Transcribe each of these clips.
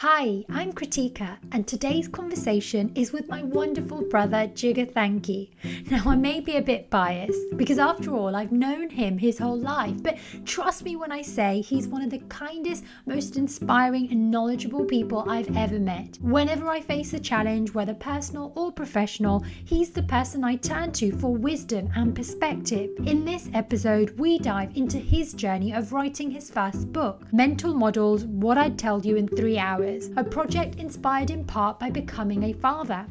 Hi, I'm Krutika, and today's conversation is with my wonderful brother Jigar Thanki. Now, I may be a bit biased because, after all, I've known him his whole life, but trust me when I say he's one of the kindest, most inspiring, and knowledgeable people I've ever met. Whenever I face a challenge, whether personal or professional, he's the person I turn to for wisdom and perspective. In this episode, we dive into his journey of writing his first book, Mental Models: What I'd Tell You in 3 Hours, a project inspired in part by becoming a father.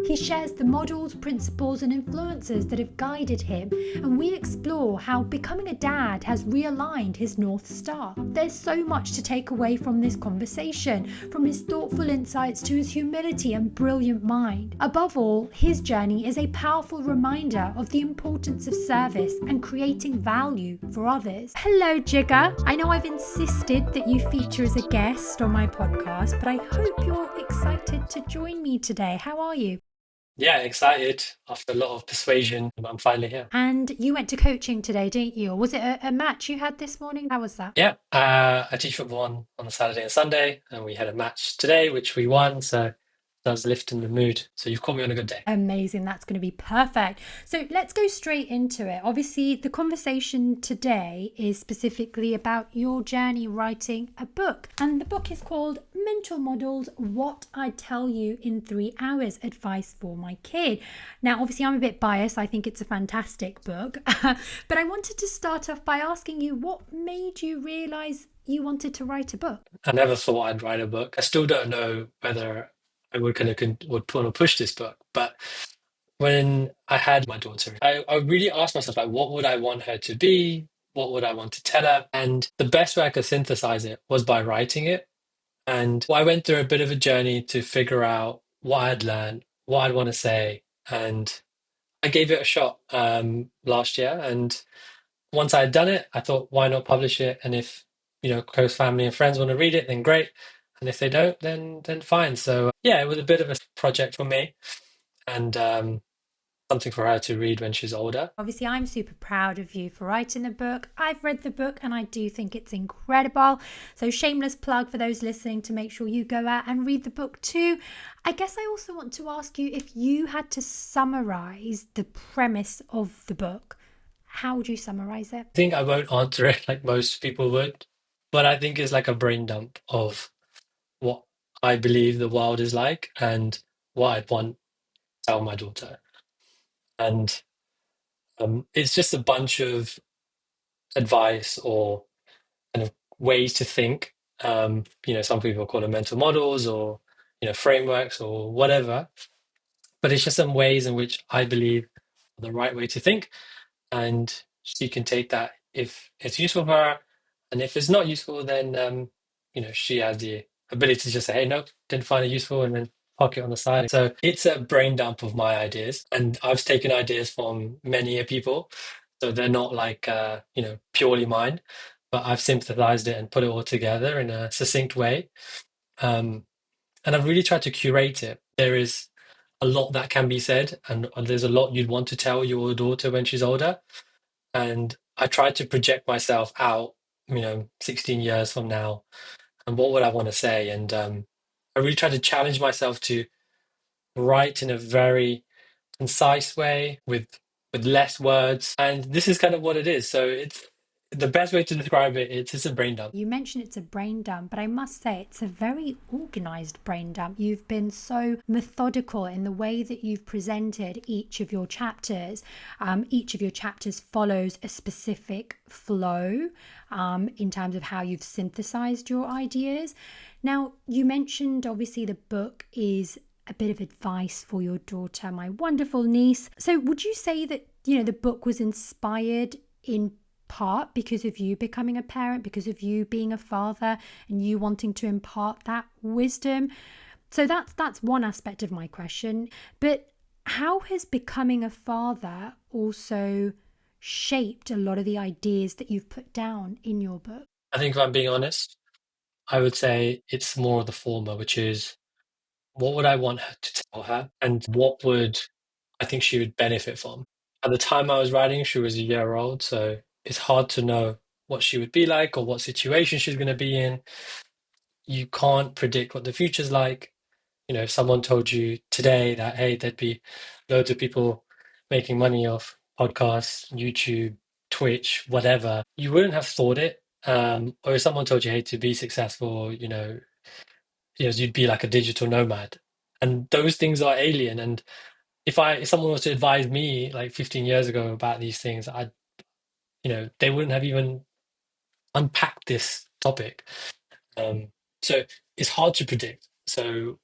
He shares the models, principles, and influences that have guided him, and we explore how becoming a dad has realigned his North Star. There's so much to take away from this conversation, from his thoughtful insights to his humility and brilliant mind. Above all, his journey is a powerful reminder of the importance of service and creating value for others. Hello, Jigar. I know I've insisted that you feature as a guest on my podcast, but I hope you're excited to join me today. How are you? Yeah, excited. After a lot of persuasion, I'm finally here. And you went to coaching today, didn't you? Or was it a match you had this morning? How was that? Yeah, I teach football on a Saturday and Sunday, and we had a match today, which we won. So that was lifting the mood. So you've caught me on a good day. Amazing. That's going to be perfect. So let's go straight into it. Obviously, the conversation today is specifically about your journey writing a book. And the book is called Mental Models: What I Tell You in 3 Hours, Advice for My Kid. Now, obviously, I'm a bit biased. I think it's a fantastic book. But I wanted to start off by asking you, what made you realize you wanted to write a book? I never thought I'd write a book. I still don't know whether I would would want to push this book. But when I had my daughter, I really asked myself, like, what would I want her to be? What would I want to tell her? And the best way I could synthesize it was by writing it. And I went through a bit of a journey to figure out what I'd learned, what I'd want to say, and I gave it a shot last year. And once I had done it, I thought, why not publish it? And if close family and friends want to read it, then great. And if they don't, then fine. So yeah, it was a bit of a project for me, and something for her to read when she's older. Obviously, I'm super proud of you for writing the book. I've read the book and I do think it's incredible. So, shameless plug for those listening to make sure you go out and read the book too. I guess I also want to ask you, if you had to summarize the premise of the book, how would you summarize it? I think I won't answer it like most people would, but I think it's like a brain dump of what I believe the world is like and what I'd want to tell my daughter. And it's just a bunch of advice or kind of ways to think. Some people call them mental models or frameworks or whatever. But it's just some ways in which I believe are the right way to think, and she can take that if it's useful for her, and if it's not useful, then she has the ability to just say, "Hey, nope, didn't find it useful," and then park it on the side. So it's a brain dump of my ideas, and I've taken ideas from many people, so they're not like purely mine, but I've synthesized it and put it all together in a succinct way. Um, and I've really tried to curate it. There is a lot that can be said, and there's a lot you'd want to tell your daughter when she's older. And I tried to project myself out, 16 years from now, and what would I want to say? And I really tried to challenge myself to write in a very concise way with less words. And this is kind of what it is. So it's the best way to describe it. It's a brain dump. You mentioned it's a brain dump, but I must say it's a very organized brain dump. You've been so methodical in the way that you've presented each of your chapters. Each of your chapters follows a specific flow in terms of how you've synthesized your ideas. Now, you mentioned obviously the book is a bit of advice for your daughter, my wonderful niece. So, would you say that, the book was inspired in part because of you becoming a parent, because of you being a father and you wanting to impart that wisdom? So that's one aspect of my question. But how has becoming a father also shaped a lot of the ideas that you've put down in your book? I think if I'm being honest, I would say it's more of the former, which is what would I want her to tell her and what would I think she would benefit from. At the time I was writing, she was a year old, so it's hard to know what she would be like or what situation she's going to be in. you can't predict what the future's like. If someone told you today that, hey, there'd be loads of people making money off podcasts, YouTube, Twitch, whatever, you wouldn't have thought it. Or if someone told you, hey, to be successful, you'd be like a digital nomad. And those things are alien. And if someone was to advise me like 15 years ago about these things, they wouldn't have even unpacked this topic. Um, so it's hard to predict. So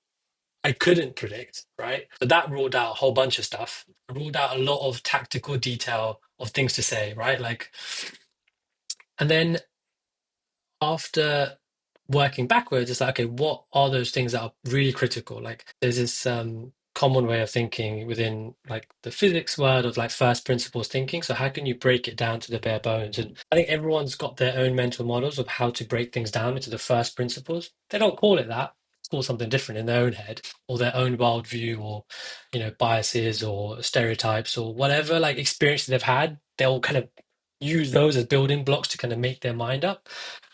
I couldn't predict, right? But that ruled out a whole bunch of stuff. It ruled out a lot of tactical detail of things to say, right? And then after working backwards, it's like, okay, what are those things that are really critical? Like there's this common way of thinking within like the physics world of like first principles thinking. So how can you break it down to the bare bones? And I think everyone's got their own mental models of how to break things down into the first principles. They don't call it that. It's called something different in their own head or their own worldview or, biases or stereotypes or whatever like experiences they've had. They'll kind of use those as building blocks to kind of make their mind up,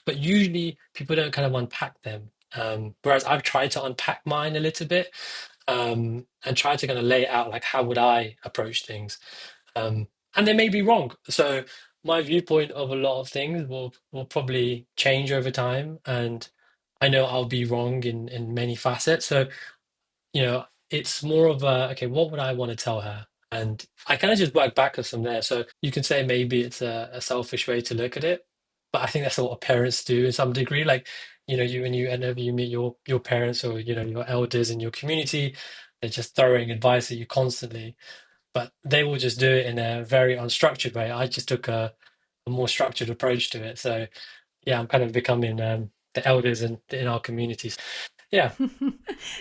but usually people don't kind of unpack them. Whereas I've tried to unpack mine a little bit, and try to kind of lay it out like how would I approach things, and they may be wrong. So my viewpoint of a lot of things will probably change over time, and I know I'll be wrong in many facets. So it's more of a, okay, what would I want to tell her? And I kind of just work backwards from there. So you can say maybe it's a selfish way to look at it, but I think that's what parents do in some degree. Like, whenever you meet your parents or, your elders in your community, they're just throwing advice at you constantly, but they will just do it in a very unstructured way. I just took a more structured approach to it. So yeah, I'm kind of becoming the elders in our communities. Yeah,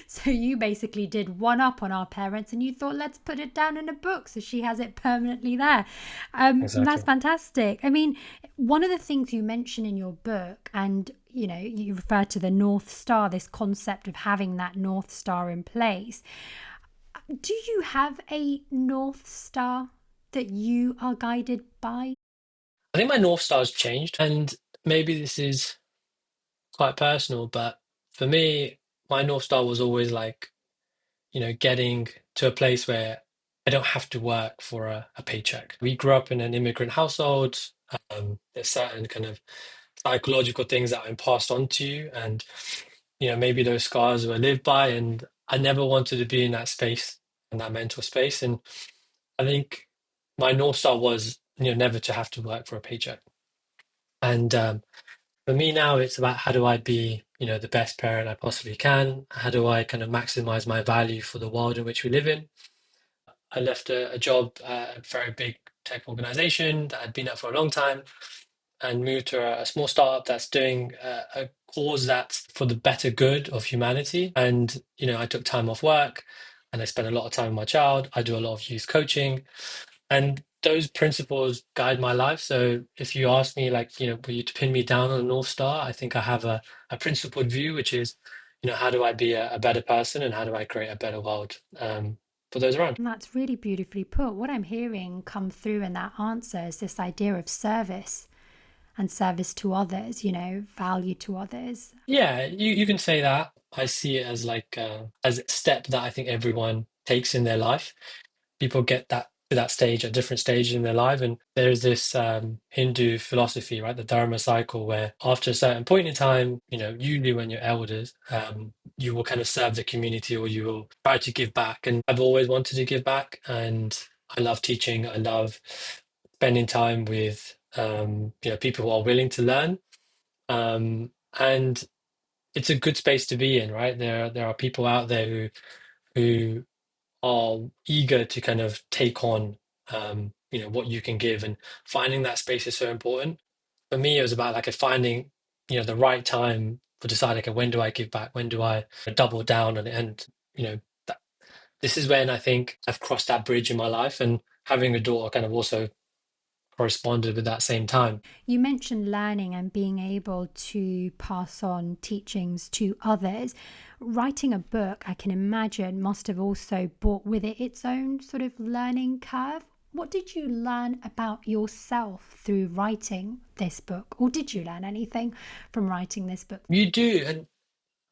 So you basically did one up on our parents and you thought, let's put it down in a book so she has it permanently there. That's exactly. fantastic. I mean, one of the things you mention in your book, and you refer to the North Star, this concept of having that North Star in place. Do you have a North Star that you are guided by? I think my North Star's changed, and maybe this is quite personal, but for me, my North Star was always like, getting to a place where I don't have to work for a paycheck. We grew up in an immigrant household. There's certain kind of psychological things that have been passed on to you, and maybe those scars were lived by, and I never wanted to be in that space, in that mental space. And I think my North Star was, never to have to work for a paycheck. And for me now, it's about how do I be, the best parent I possibly can? How do I kind of maximize my value for the world in which we live in? I left a job at a very big tech organization that I'd been at for a long time and moved to a small startup that's doing a cause that's for the better good of humanity. And, I took time off work and I spent a lot of time with my child. I do a lot of youth coaching. And those principles guide my life. So if you ask me, like, were you to pin me down on a North Star, I think I have a principled view, which is, how do I be a better person and how do I create a better world for those around? And that's really beautifully put. What I'm hearing come through in that answer is this idea of service and service to others, value to others. Yeah, you can say that. I see it as like as a step that I think everyone takes in their life. People get that to that stage at different stages in their life, and there's this Hindu philosophy, right, the Dharma cycle, where after a certain point in time, usually when you're elders, you will kind of serve the community or you will try to give back. And I've always wanted to give back, and I love teaching. I love spending time with people who are willing to learn. And it's a good space to be in, right? There are people out there who are eager to kind of take on what you can give, and finding that space is so important. For me, it was about like finding the right time for deciding, okay, when do I give back? When do I double down on it? And that, this is when I think I've crossed that bridge in my life, and having a daughter kind of also corresponded with that same time. You mentioned learning and being able to pass on teachings to others. Writing a book, I can imagine, must have also brought with it its own sort of learning curve. What did you learn about yourself through writing this book? Or did you learn anything from writing this book? You do,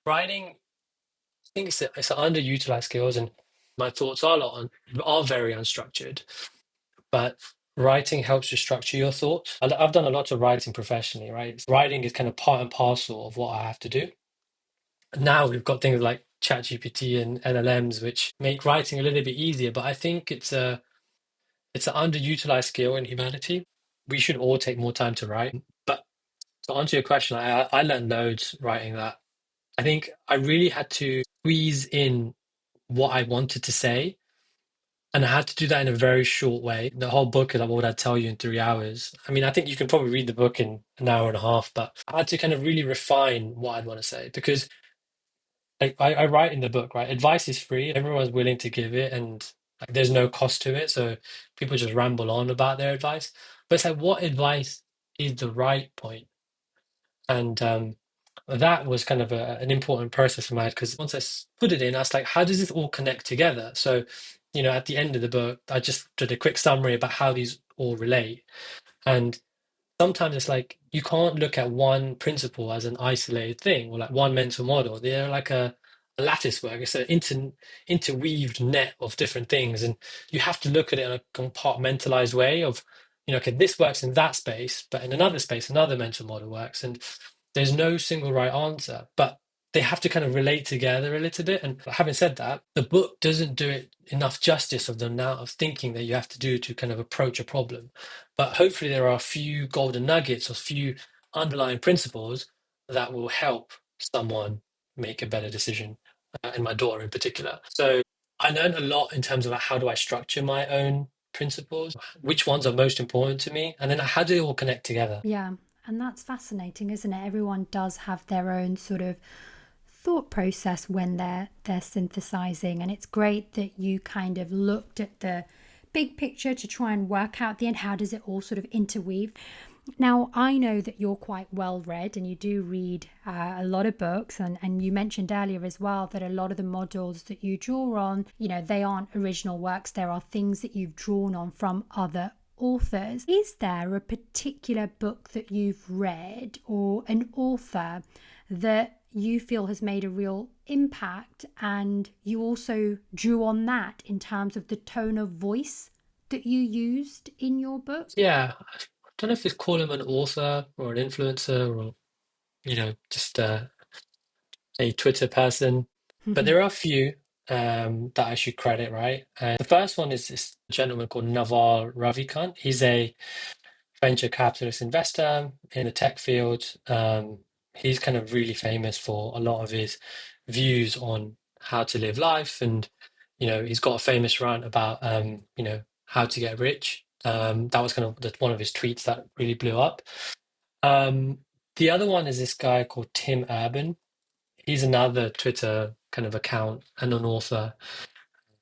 Writing, I think it's an underutilized skills, and my thoughts are are very unstructured. But writing helps you structure your thoughts. I've done a lot of writing professionally, right? Writing is kind of part and parcel of what I have to do. Now we've got things like ChatGPT and LLMs, which make writing a little bit easier. But I think it's an underutilized skill in humanity. We should all take more time to write. But to answer your question, I learned loads writing that. I think I really had to squeeze in what I wanted to say. And I had to do that in a very short way. The whole book is like, what would I tell you in 3 hours? I mean, I think you can probably read the book in an hour and a half, but I had to kind of really refine what I'd want to say because like I write in the book, right? Advice is free. Everyone's willing to give it and like there's no cost to it. So people just ramble on about their advice. But it's like what advice is the right point? And that was kind of an important process for me because once put it in, I was like, how does this all connect together? So, at the end of the book, I just did a quick summary about how these all relate. And sometimes it's like you can't look at one principle as an isolated thing or like one mental model. They're like a lattice work. It's an interweaved net of different things, and you have to look at it in a compartmentalized way of, okay, this works in that space, but in another space, another mental model works, and there's no single right answer, but they have to kind of relate together a little bit. And having said that, the book doesn't do it enough justice of the amount of thinking that you have to do to kind of approach a problem. But hopefully there are a few golden nuggets or few underlying principles that will help someone make a better decision, and my daughter in particular. So I learned a lot in terms of how do I structure my own principles, which ones are most important to me, and then how do they all connect together? Yeah, and that's fascinating, isn't it? Everyone does have their own sort of thought process when they're synthesizing, and it's great that you kind of looked at the big picture to try and work out the end, how does it all sort of interweave. Now, I know that you're quite well read and you do read a lot of books, and you mentioned earlier as well that a lot of the models that you draw on, they aren't original works, there are things that you've drawn on from other authors. Is there a particular book that you've read or an author that you feel has made a real impact and you also drew on that in terms of the tone of voice that you used in your book? Yeah, I don't know if it's call him an author or an influencer or just a Twitter person, but there are a few that I should credit, right? And the first one is this gentleman called Naval Ravikant. He's a venture capitalist investor in the tech field. He's kind of really famous for a lot of his views on how to live life, and he's got a famous rant about how to get rich. That was kind of one of his tweets that really blew up. Um, the other one is this guy called Tim Urban. He's another Twitter kind of account and an author,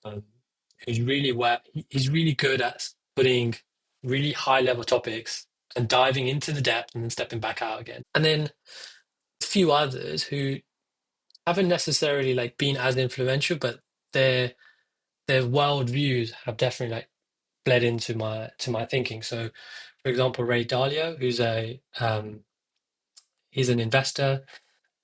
um, who's he's really good at putting really high level topics and diving into the depth and then stepping back out again. And then a few others who haven't necessarily like been as influential, but their their world views have definitely like bled into my thinking. So, for example, Ray Dalio, who's a he's an investor,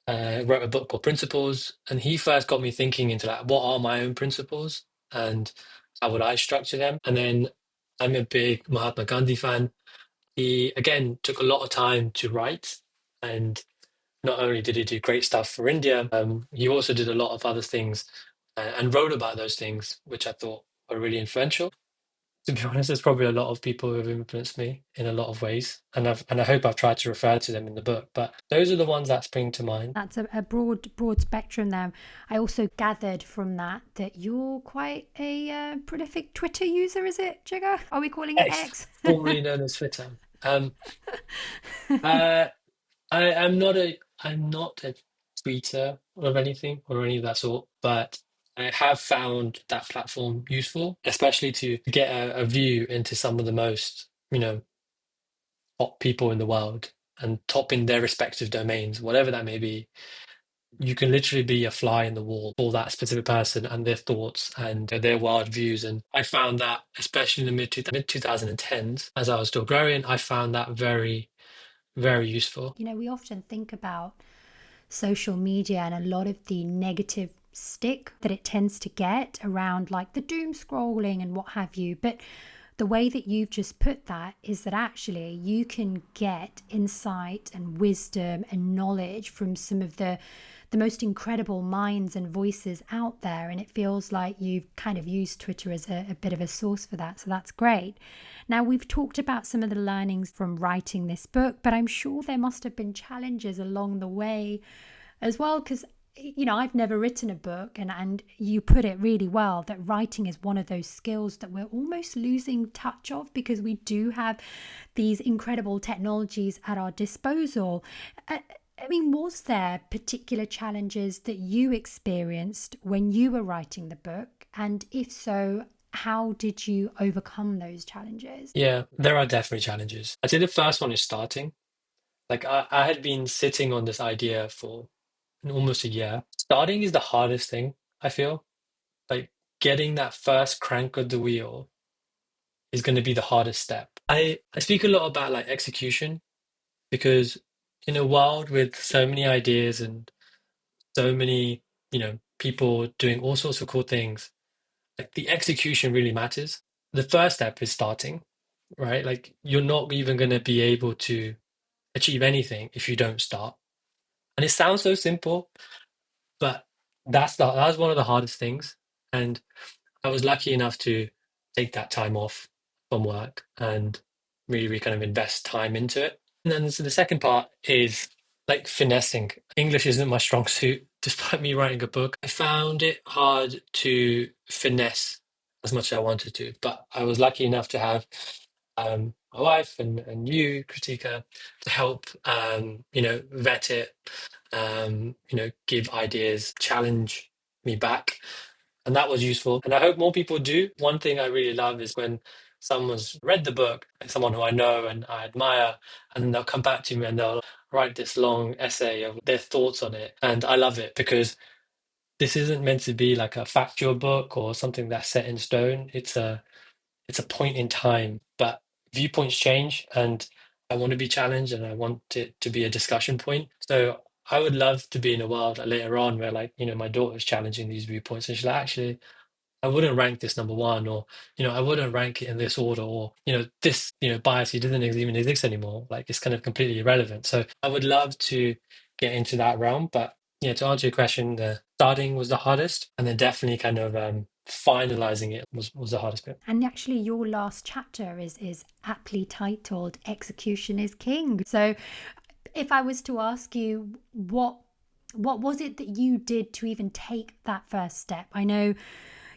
wrote a book called Principles, and he first got me thinking into like what are my own principles and how would I structure them. And then I'm a big Mahatma Gandhi fan. He again took a lot of time to write, and not only did he do great stuff for India, he also did a lot of other things, and wrote about those things, which I thought were really influential. To be honest, there's probably a lot of people who have influenced me in a lot of ways, and I hope I've tried to refer to them in the book. But those are the ones that spring to mind. That's a broad spectrum there. I also gathered from that that you're quite a prolific Twitter user, is it, Jigar? Are we calling it X, X? formerly known as Twitter. Uh, I'm not a tweeter of anything or any of that sort, but I have found that platform useful, especially to get a view into some of the most, top people in the world and top in their respective domains, whatever that may be. You can literally be a fly in the wall for that specific person and their thoughts and their wild views. And I found that, especially in the mid 2010s, as I was still growing, I found that very, very useful. We often think about social media and a lot of the negative stick that it tends to get around like the doom scrolling and what have you. But the way that you've just put that is that actually you can get insight and wisdom and knowledge from some of the most incredible minds and voices out there. And it feels like you've kind of used Twitter as a bit of a source for that. So that's great. Now, we've talked about some of the learnings from writing this book, but I'm sure there must have been challenges along the way as well, because I've never written a book, and you put it really well that writing is one of those skills that we're almost losing touch of because we do have these incredible technologies at our disposal. I mean, was there particular challenges that you experienced when you were writing the book? And if so, how did you overcome those challenges? Yeah, there are definitely challenges. I'd say the first one is starting. Like I had been sitting on this idea for almost a year. Starting is the hardest thing, I feel. Like getting that first crank of the wheel is going to be the hardest step. I speak a lot about like execution because in a world with so many ideas and so many, people doing all sorts of cool things, like the execution really matters. The first step is starting, right? Like you're not even going to be able to achieve anything if you don't start. And it sounds so simple, but that's one of the hardest things. And I was lucky enough to take that time off from work and really kind of invest time into it. And then so the second part is like finessing. English isn't my strong suit, despite me writing a book. I found it hard to finesse as much as I wanted to, but I was lucky enough to have my wife and you, Krutika, to help vet it, give ideas, challenge me back. And that was useful. And I hope more people do. One thing I really love is when someone's read the book, like someone who I know and I admire, and then they'll come back to me and they'll write this long essay of their thoughts on it. And I love it because this isn't meant to be like a factual book or something that's set in stone. It's a point in time, but viewpoints change, and I want to be challenged, and I want it to be a discussion point. So I would love to be in a world later on where, like, my daughter's challenging these viewpoints, and she's like, actually, I wouldn't rank this number one, or I wouldn't rank it in this order, or this bias doesn't even exist anymore. Like it's kind of completely irrelevant. So I would love to get into that realm, but yeah, to answer your question, the starting was the hardest, and then definitely kind of finalizing it was the hardest bit. And actually, your last chapter is aptly titled "Execution is King." So, if I was to ask you what was it that you did to even take that first step? I know,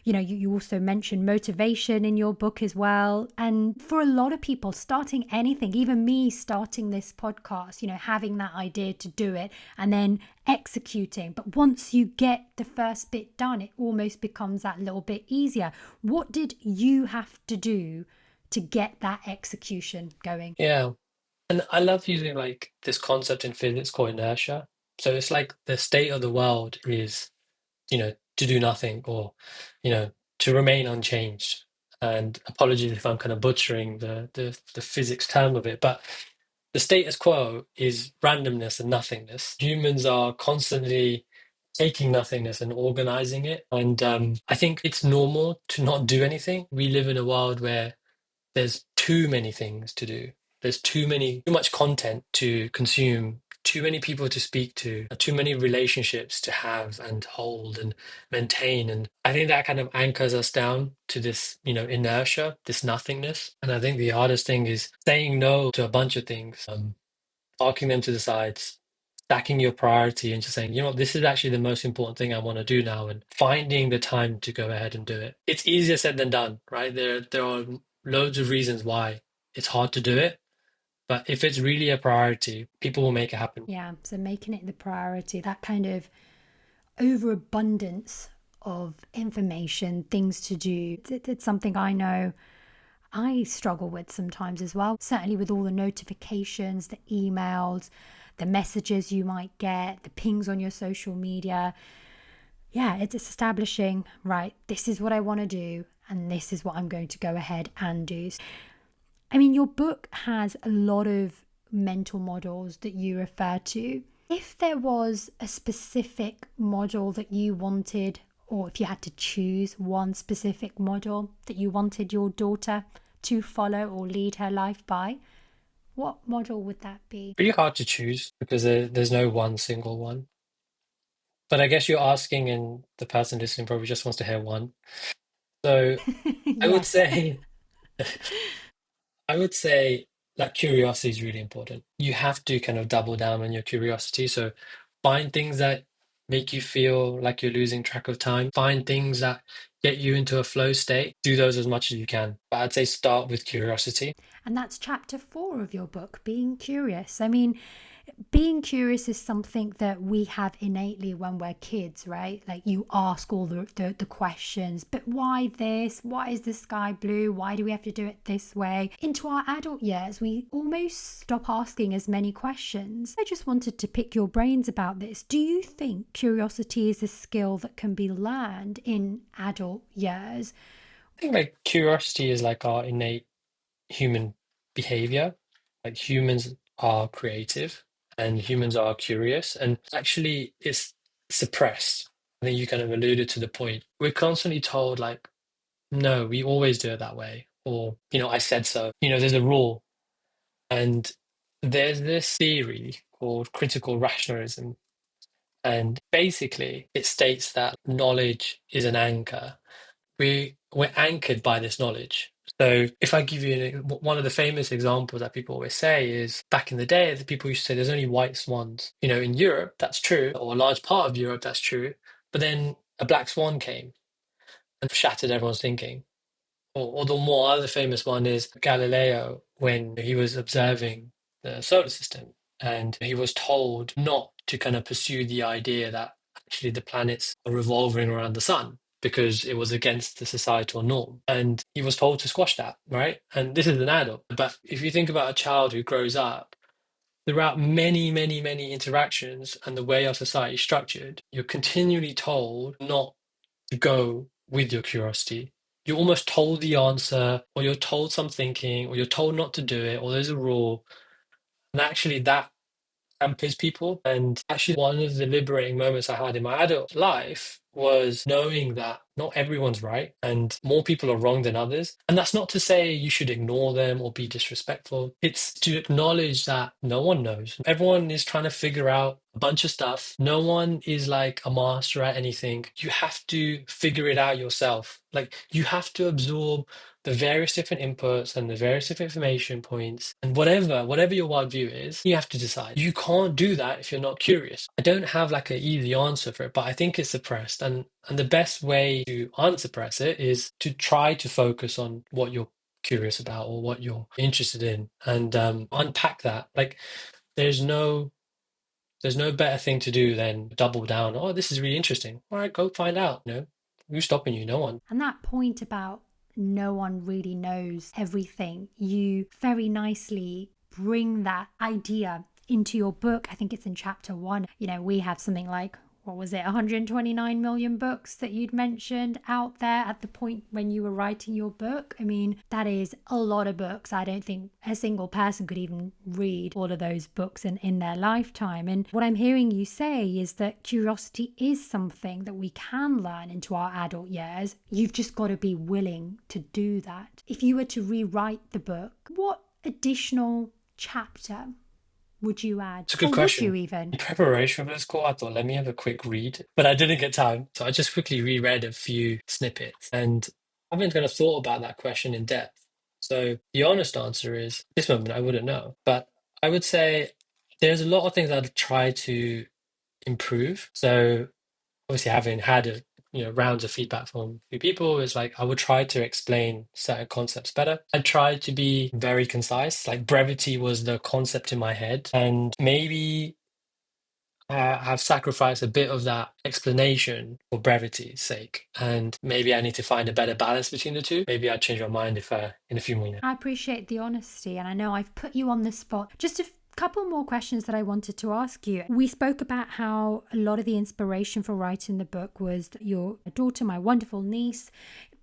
you also mentioned motivation in your book as well. And for a lot of people, starting anything, even me starting this podcast, having that idea to do it and then executing. But once you get the first bit done, it almost becomes that little bit easier. What did you have to do to get that execution going? Yeah. And I love using like this concept in physics called inertia. So it's like the state of the world is, to do nothing or, you know, to remain unchanged. And apologies if I'm kind of butchering the physics term of it, but the status quo is randomness and nothingness. Humans are constantly taking nothingness and organizing it. And I think it's normal to not do anything. We live in a world where there's too many things to do. There's too much content to consume, too many people to speak to, too many relationships to have and hold and maintain. And I think that kind of anchors us down to this, inertia, this nothingness. And I think the hardest thing is saying no to a bunch of things, parking them to the sides, stacking your priority and just saying, this is actually the most important thing I want to do now, and finding the time to go ahead and do it. It's easier said than done, right? There are loads of reasons why it's hard to do it, but if it's really a priority, people will make it happen. Yeah, so making it the priority, that kind of overabundance of information, things to do. It's something I know I struggle with sometimes as well. Certainly with all the notifications, the emails, the messages you might get, the pings on your social media. Yeah, it's establishing, right, this is what I want to do, and this is what I'm going to go ahead and do. I mean, your book has a lot of mental models that you refer to. If there was a specific model that you wanted, or if you had to choose one specific model that you wanted your daughter to follow or lead her life by, what model would that be? Pretty hard to choose because there's no one single one. But I guess you're asking, and the person listening probably just wants to hear one. So I would Yes. say, I would say that curiosity is really important. You have to kind of double down on your curiosity. So find things that make you feel like you're losing track of time. Find things that get you into a flow state. Do those as much as you can. But I'd say start with curiosity. And that's chapter 4 of your book, being curious. I mean, being curious is something that we have innately when we're kids, right? Like you ask all the questions, but why this? Why is the sky blue? Why do we have to do it this way? Into our adult years, we almost stop asking as many questions. I just wanted to pick your brains about this. Do you think curiosity is a skill that can be learned in adult years? I think like curiosity is like our innate human behavior. Like humans are creative and humans are curious, and actually it's suppressed. I think you kind of alluded to the point. We're constantly told, like, no, we always do it that way, or, I said so. There's a rule. And there's this theory called critical rationalism. And basically, it states that knowledge is an anchor. We're anchored by this knowledge. So if I give you one of the famous examples that people always say is back in the day, the people used to say there's only white swans. In Europe, that's true, or a large part of Europe, that's true. But then a black swan came and shattered everyone's thinking. Or the more other famous one is Galileo when he was observing the solar system and he was told not to kind of pursue the idea that actually the planets are revolving around the sun because it was against the societal norm. And he was told to squash that, right? And this is an adult. But if you think about a child who grows up, throughout many, many, many interactions and the way our society is structured, you're continually told not to go with your curiosity. You're almost told the answer, or you're told some thinking, or you're told not to do it, or there's a rule. And actually, that hampers people. And actually, one of the liberating moments I had in my adult life was knowing that not everyone's right and more people are wrong than others. And that's not to say you should ignore them or be disrespectful. It's to acknowledge that no one knows. Everyone is trying to figure out a bunch of stuff. No one is like a master at anything. You have to figure it out yourself. Like you have to absorb the various different inputs and the various different information points and whatever your worldview is, you have to decide. You can't do that if you're not curious. I don't have like an easy answer for it, but I think it's suppressed. And the best way to unsuppress it is to try to focus on what you're curious about or what you're interested in and unpack that. Like there's no better thing to do than double down. Oh, this is really interesting. All right, go find out. Who's stopping you? No one. And that point about no one really knows everything, you very nicely bring that idea into your book. I think it's in chapter 1. We have something like, what was it, 129 million books that you'd mentioned out there at the point when you were writing your book. I mean, that is a lot of books. I don't think a single person could even read all of those books in their lifetime. And what I'm hearing you say is that curiosity is something that we can learn into our adult years. You've just got to be willing to do that. If you were to rewrite the book, what additional chapter would you add? It's a good Or question. would you even? In preparation for this call, I thought, let me have a quick read, but I didn't get time. So I just quickly reread a few snippets and I haven't kind of thought about that question in depth. So the honest answer is, at this moment, I wouldn't know. But I would say there's a lot of things I'd try to improve. So obviously having had rounds of feedback from a few people is like I would try to explain certain concepts better. I tried to be very concise. Like brevity was the concept in my head, and maybe have sacrificed a bit of that explanation for brevity's sake. And maybe I need to find a better balance between the two. Maybe I'd change my mind if in a few more minutes. I appreciate the honesty, and I know I've put you on the spot. Just a couple more questions that I wanted to ask you. We spoke about how a lot of the inspiration for writing the book was your daughter, my wonderful niece.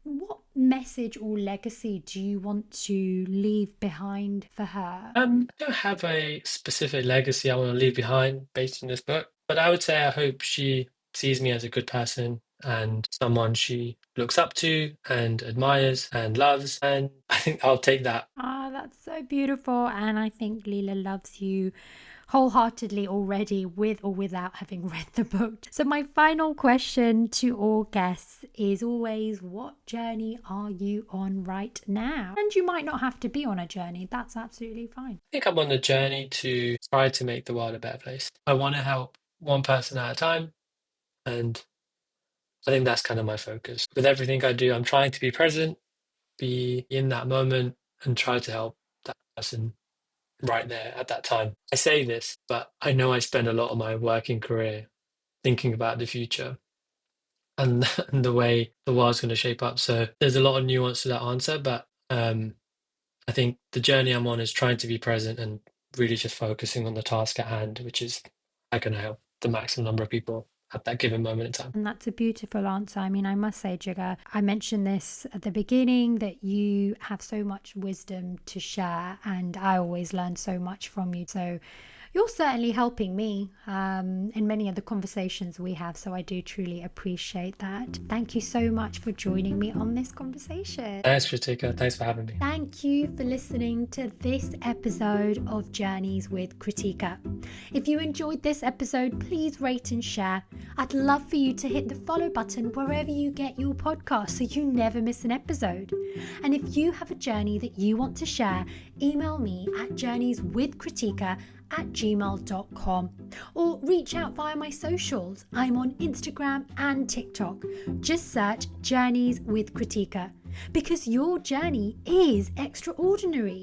What message or legacy do you want to leave behind for her? I don't have a specific legacy I want to leave behind based on this book, but I would say I hope she sees me as a good person and someone she looks up to and admires and loves. And I think I'll take that. Ah, that's so beautiful. And I think Leela loves you wholeheartedly already, with or without having read the book. So, my final question to all guests is always, what journey are you on right now? And you might not have to be on a journey, that's absolutely fine. I think I'm on a journey to try to make the world a better place. I want to help one person at a time, and I think that's kind of my focus. With everything I do, I'm trying to be present, be in that moment, and try to help that person right there at that time. I say this, but I know I spend a lot of my working career thinking about the future and, and the way the world's going to shape up. So there's a lot of nuance to that answer, but I think the journey I'm on is trying to be present and really just focusing on the task at hand, which is how can I help the maximum number of people at that given moment in time. And that's a beautiful answer. I mean, I must say, Jigar, I mentioned this at the beginning that you have so much wisdom to share, and I always learn so much from you. So you're certainly helping me in many of the conversations we have. So I do truly appreciate that. Thank you so much for joining me on this conversation. Thanks, Krutika. Thanks for having me. Thank you for listening to this episode of Journeys with Krutika. If you enjoyed this episode, please rate and share. I'd love for you to hit the follow button wherever you get your podcast so you never miss an episode. And if you have a journey that you want to share, email me at journeyswithkrutika@gmail.com or reach out via my socials. I'm on Instagram and TikTok. Just search Journeys with Krutika, because your journey is extraordinary.